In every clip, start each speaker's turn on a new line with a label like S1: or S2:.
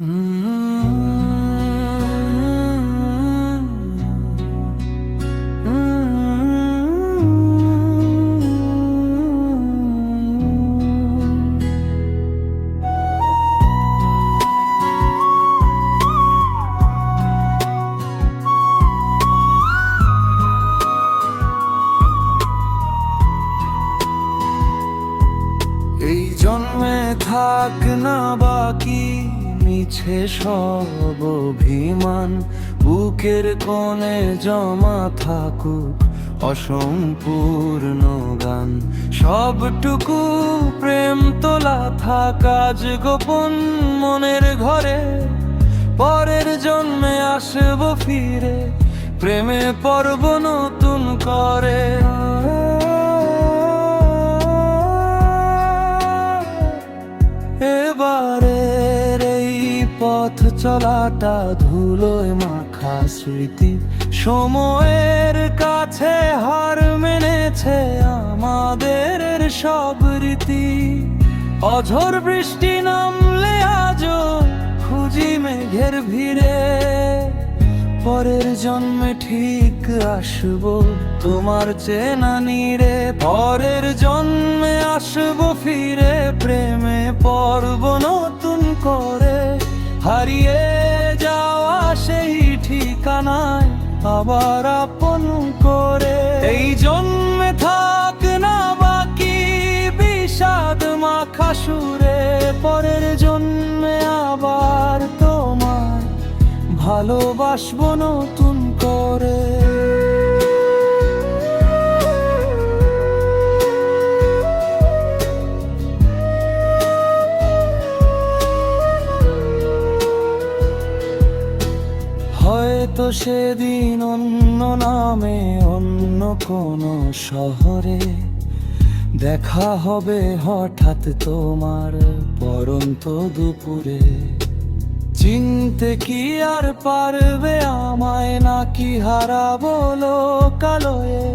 S1: এই জন্মে থাক না বাকি মিছে সব অভিমান, বুকের কোণে জমা থাকুক অসম্পূর্ণ গান। সবটুকু প্রেম তোলা থাক আজ গোপন মনের ঘরে, পরের জন্মে আসবো ফিরে প্রেমে পর্ব নতুন করে। এবারের এই পথ চলাটা ধুলোয় মাখা স্মৃতি, সময়ের কাছে হার মেনেছে আমাদের সব রীতি। অঝোর বৃষ্টি নামলে আজও খুঁজি মেঘের ভিড়ে, পরের জন্মে ঠিক আসবো তোমার চেনা নীড়ে। পরের জন্মে আসবো ফিরে প্রেমে পর্ব নতুন করে, হারিয়ে যাওয়া সেই ঠিকানায় আবার আপন করে। এই জন্মে থাক না বাকি বিষাদ মাখা সুরে, পরের জন্মে আবার তোমায় ভালোবাসবো নতুন করে। হয়তো সেদিন অন্য নামে অন্য কোনো শহরে দেখা হবে হঠাৎ তোমার পরন্ত দুপুরে। চিনতে কি আর পারবে আমায়, নাকি হারাবো লোকালয়ে?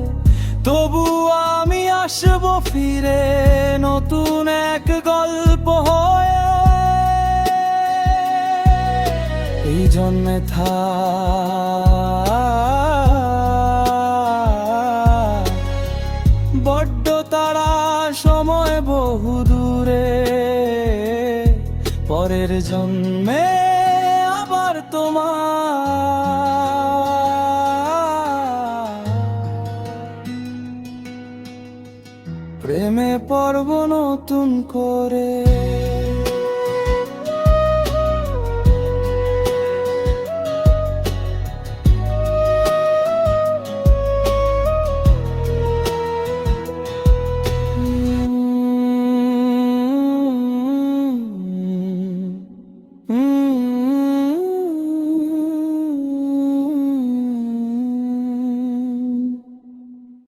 S1: তবু আমি আসবো ফিরে নতুন এক গল্প হয়ে। এই জন্মে বড্ড তারা সময় বহু দূরে, পরের জন্মে আবার তোমার প্রেমে পর্ব নতুন করে।